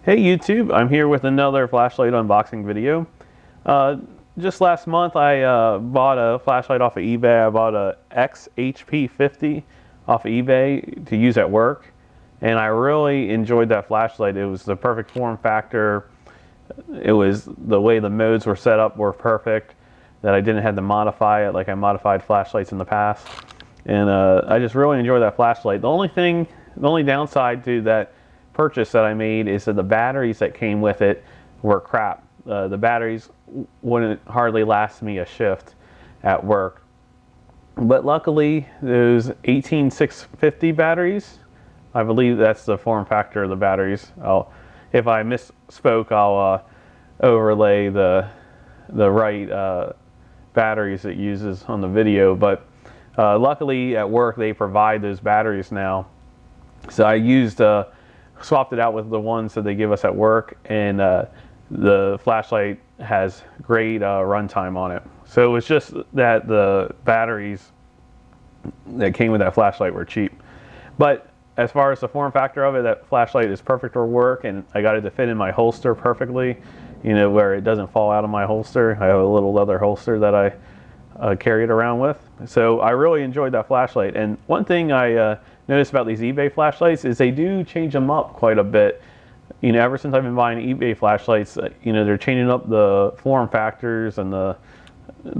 Hey YouTube, I'm here with another flashlight unboxing video. Just last month I bought a flashlight off of eBay. I bought a XHP70 off of eBay to use at work, and I really enjoyed that flashlight. It was the perfect form factor. It was the way the modes were set up were perfect, that I didn't have to modify it like I modified flashlights in the past. And I just really enjoyed that flashlight. The only downside to that purchase that I made is that the batteries that came with it were crap. The batteries wouldn't hardly last me a shift at work. But luckily, those 18650 batteries, I believe that's the form factor of the batteries. If I misspoke, I'll overlay the right batteries it uses on the video. But luckily at work they provide those batteries now. So I swapped it out with the ones that they give us at work, and the flashlight has great runtime on it. So it was just that the batteries that came with that flashlight were cheap. But as far as the form factor of it, that flashlight is perfect for work, and I got it to fit in my holster perfectly, you know, where it doesn't fall out of my holster. I have a little leather holster that I carry it around with. So I really enjoyed that flashlight. And one thing I noticed about these eBay flashlights is they do change them up quite a bit. You know, ever since I've been buying eBay flashlights, you know, they're changing up the form factors and the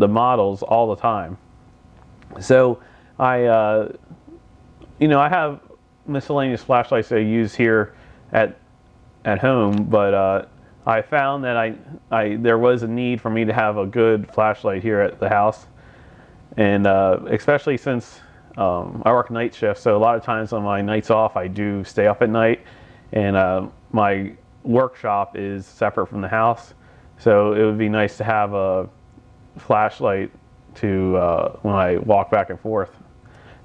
models all the time. So you know, I have miscellaneous flashlights I use here at home, but I found that there was a need for me to have a good flashlight here at the house, and especially since I work night shift, so a lot of times on my nights off I do stay up at night, and my workshop is separate from the house, so it would be nice to have a flashlight to when I walk back and forth.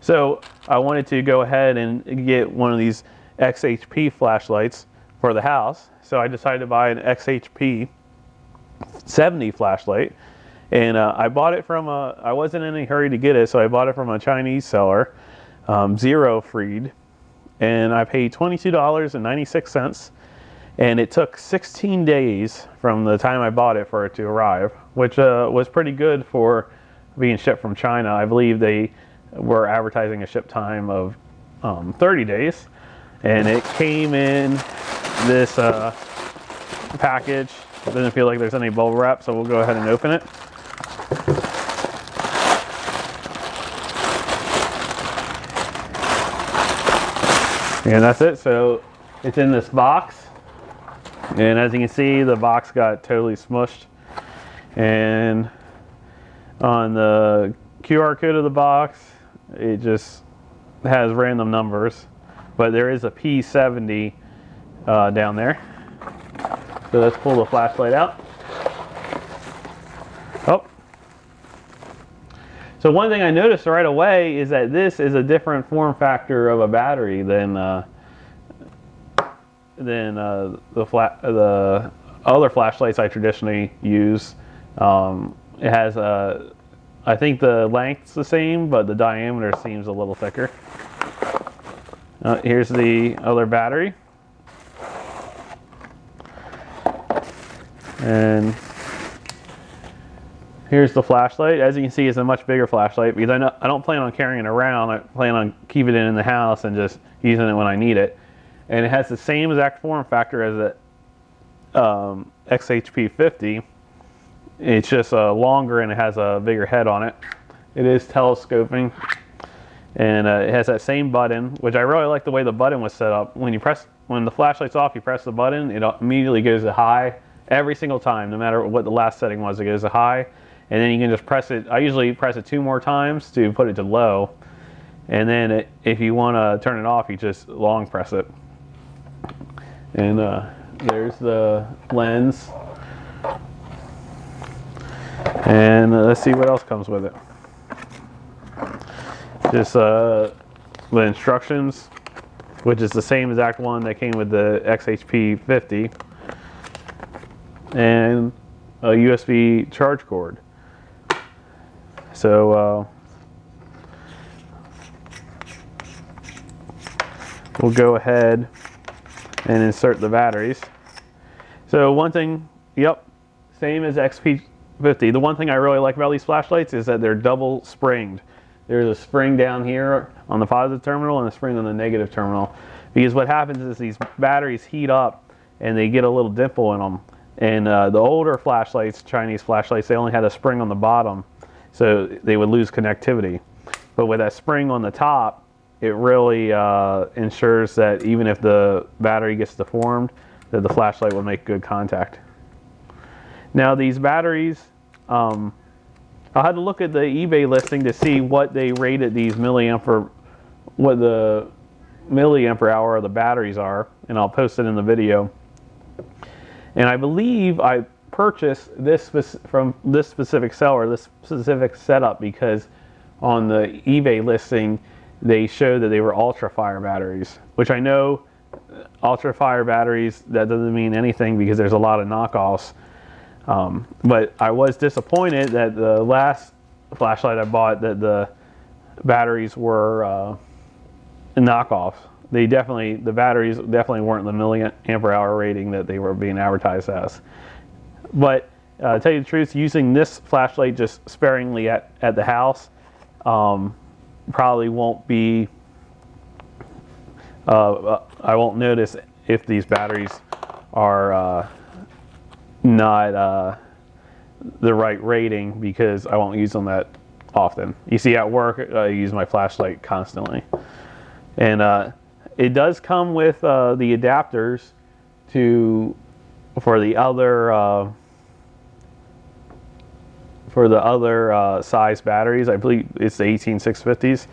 So I wanted to go ahead and get one of these XHP flashlights for the house, so I decided to buy an XHP70 flashlight. And I bought it from I wasn't in any hurry to get it, so I bought it from a Chinese seller, zero freed, and I paid $22.96, and it took 16 days from the time I bought it for it to arrive, which was pretty good for being shipped from China. I believe they were advertising a ship time of 30 days, and it came in this package. It doesn't feel like there's any bubble wrap, so we'll go ahead and open it. And that's it. So it's in this box, and as you can see, the box got totally smushed, and on the QR code of the box it just has random numbers, but there is a P70 down there. So let's pull the flashlight out. Oh. So one thing I noticed right away is that this is a different form factor of a battery than the other flashlights I traditionally use. It has I think the length's the same, but the diameter seems a little thicker. Here's the other battery. And here's the flashlight. As you can see, it's a much bigger flashlight because I don't plan on carrying it around. I plan on keeping it in the house and just using it when I need it. And it has the same exact form factor as the XHP70. It's just longer, and it has a bigger head on it. It is telescoping, and it has that same button, which I really like the way the button was set up. When the flashlight's off, you press the button, it immediately goes to high every single time, no matter what the last setting was. It goes to high, and then you can just press it. I usually press it 2 more times to put it to low, and then if you want to turn it off, you just long press it. And there's the lens. And let's see what else comes with it. Just the instructions, which is the same exact one that came with the XHP70, and a USB charge cord. So we'll go ahead and insert the batteries. So one thing, yep, same as XP70. The one thing I really like about these flashlights is that they're double springed. There's a spring down here on the positive terminal and a spring on the negative terminal. Because what happens is these batteries heat up and they get a little dimple in them. And the older flashlights, Chinese flashlights, they only had a spring on the bottom, so they would lose connectivity. But with that spring on the top, it really ensures that even if the battery gets deformed, that the flashlight will make good contact. Now these batteries, I'll have to look at the eBay listing to see what they rated these what the milliampere hour of the batteries are, and I'll post it in the video. And I believe I purchased this from this specific seller, this specific setup, because on the eBay listing they showed that they were ultra fire batteries, which I know ultra fire batteries, that doesn't mean anything because there's a lot of knockoffs. But I was disappointed that the last flashlight I bought, that the batteries were knockoffs. The batteries definitely weren't the milliampere hour rating that they were being advertised as. But to tell you the truth, using this flashlight just sparingly at the house probably won't be, I won't notice if these batteries are not the right rating, because I won't use them that often. You see, at work I use my flashlight constantly. And it does come with the adapters for the other size batteries. I believe it's the 18650s.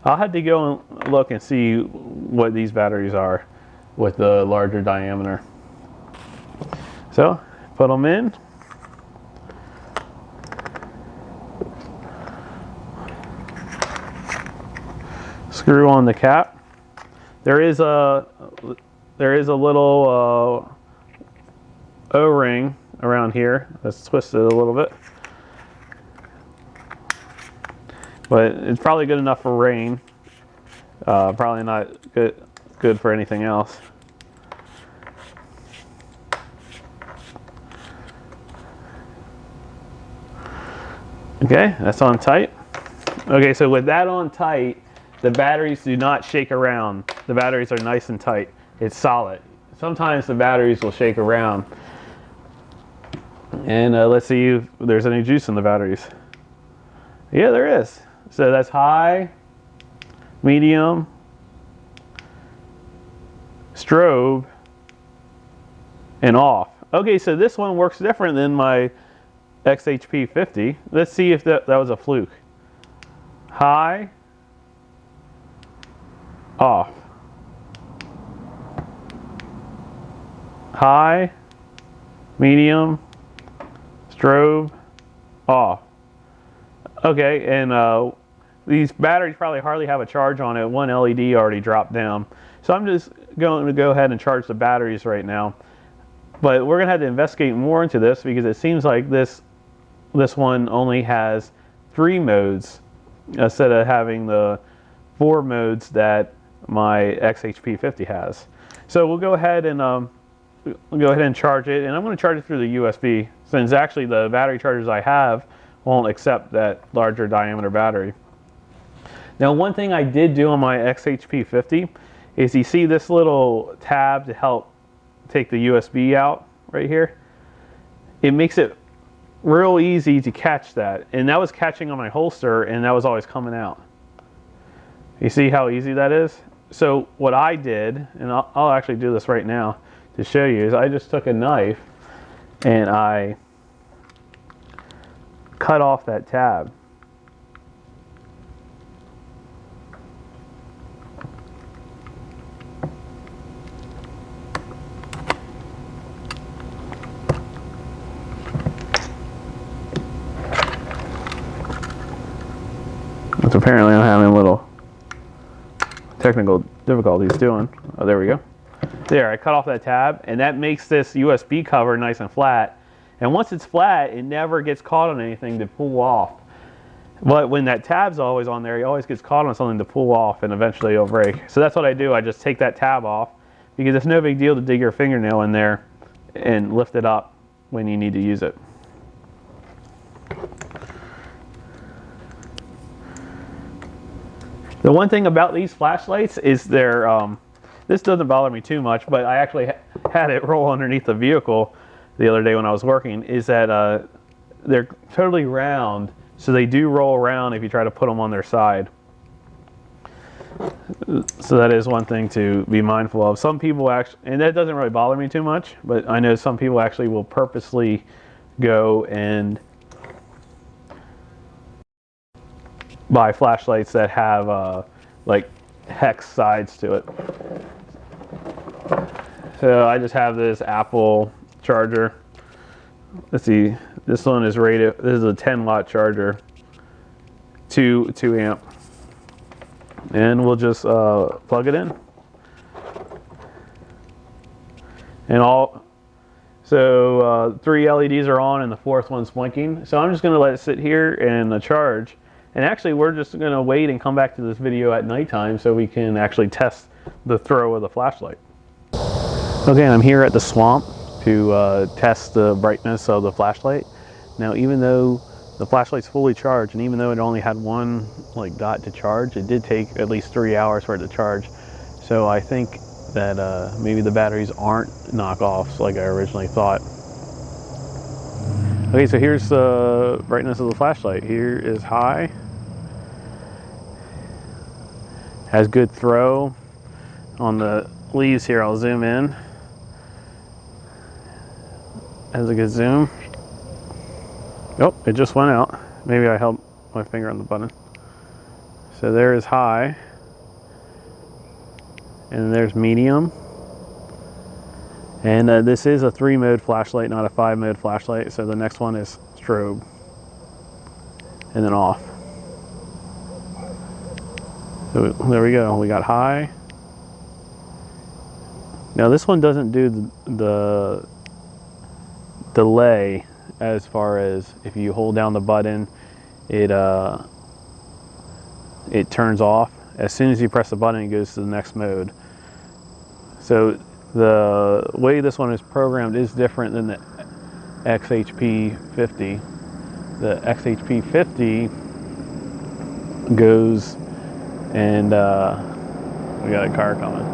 I'll have to go and look and see what these batteries are with the larger diameter. So put them in. Screw on the cap. There is a little O-ring around here that's twisted a little bit, but it's probably good enough for rain. Probably not good for anything else. Okay, that's on tight. Okay, so with that on tight, the batteries do not shake around. The batteries are nice and tight. It's solid. Sometimes the batteries will shake around. And let's see if there's any juice in the batteries. Yeah, there is. So that's high, medium, strobe, and off. Okay, so this one works different than my XHP70. Let's see if that was a fluke. High, off. High, medium, strobe, off. Okay, and these batteries probably hardly have a charge on it. One LED already dropped down. So I'm just going to go ahead and charge the batteries right now. But we're going to have to investigate more into this, because it seems like this one only has 3 modes instead of having the 4 modes that my XHP70 has. So we'll go ahead and charge it, and I'm going to charge it through the USB, since actually the battery chargers I have won't accept that larger diameter battery. Now, one thing I did do on my XHP70 is, you see this little tab to help take the USB out right here? It makes it real easy to catch that, and that was catching on my holster, and that was always coming out. You see how easy that is? So what I did, and I'll actually do this right now to show you, is I just took a knife and I cut off that tab. Which apparently I'm having a little technical difficulties doing. Oh, there we go. There, I cut off that tab, and that makes this USB cover nice and flat. And once it's flat, it never gets caught on anything to pull off. But when that tab's always on there, it always gets caught on something to pull off, and eventually it'll break. So that's what I do. I just take that tab off, because it's no big deal to dig your fingernail in there and lift it up when you need to use it. The one thing about these flashlights is they're, this doesn't bother me too much, but I actually had it roll underneath the vehicle the other day when I was working, is that they're totally round, so they do roll around if you try to put them on their side. So that is one thing to be mindful of. Some people actually, and that doesn't really bother me too much, but I know some people actually will purposely go and buy flashlights that have like hex sides to it. So I just have this Apple charger. Let's see, this one is rated, this is a 10-watt charger, 2 amp, and we'll just plug it in. And so 3 LEDs are on and the 4th one's blinking. So I'm just going to let it sit here and charge. And actually, we're just going to wait and come back to this video at nighttime so we can actually test the throw of the flashlight. Okay, I'm here at the swamp to test the brightness of the flashlight. Now, even though the flashlight's fully charged, and even though it only had one dot to charge, it did take at least 3 hours for it to charge. So I think that maybe the batteries aren't knockoffs like I originally thought. Okay, so here's the brightness of the flashlight. Here is high. Has good throw. On the leaves here, I'll zoom in. Has a good zoom. Oh, it just went out. Maybe I held my finger on the button. So there is high. And there's medium. And this is a 3-mode flashlight, not a 5-mode flashlight. So the next one is strobe. And then off. So there we go, we got high. Now this one doesn't do the delay as far as if you hold down the button, it turns off. As soon as you press the button, it goes to the next mode. So the way this one is programmed is different than the XHP70. The XHP70 goes and we got a car coming.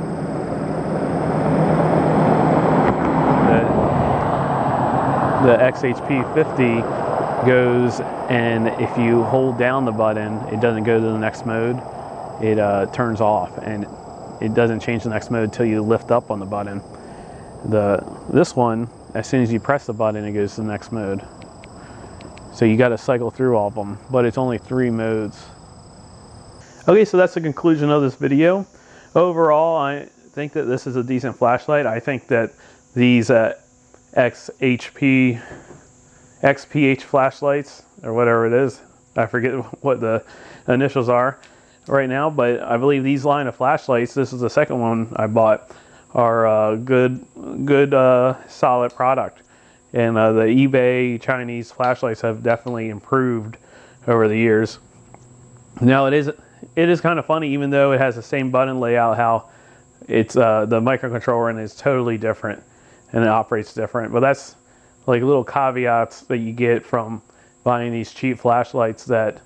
The XHP70 goes, and if you hold down the button, it doesn't go to the next mode. It turns off, and it doesn't change the next mode until you lift up on the button. This one, as soon as you press the button, it goes to the next mode. So you got to cycle through all of them, but it's only 3 modes. Okay, so that's the conclusion of this video. Overall, I think that this is a decent flashlight. I think that these XPH flashlights, or whatever it is, I forget what the initials are right now, but I believe these line of flashlights, this is the second one I bought, are a good solid product. And the eBay Chinese flashlights have definitely improved over the years. Now it is kind of funny, even though it has the same button layout, how it's the microcontroller and it's totally different and it operates different. But that's like little caveats that you get from buying these cheap flashlights that,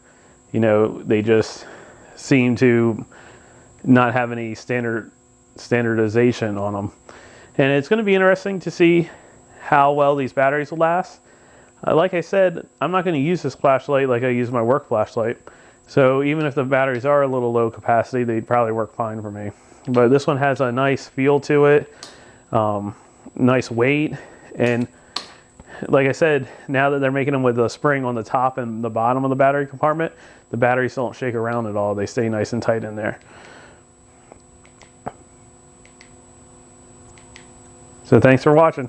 you know, they just seem to not have any standardization on them. And it's going to be interesting to see how well these batteries will last. Like I said, I'm not going to use this flashlight like I use my work flashlight. So even if the batteries are a little low capacity, they'd probably work fine for me. But this one has a nice feel to it, nice weight, and like I said, now that they're making them with a spring on the top and the bottom of the battery compartment, the batteries don't shake around at all. They stay nice and tight in there. So thanks for watching.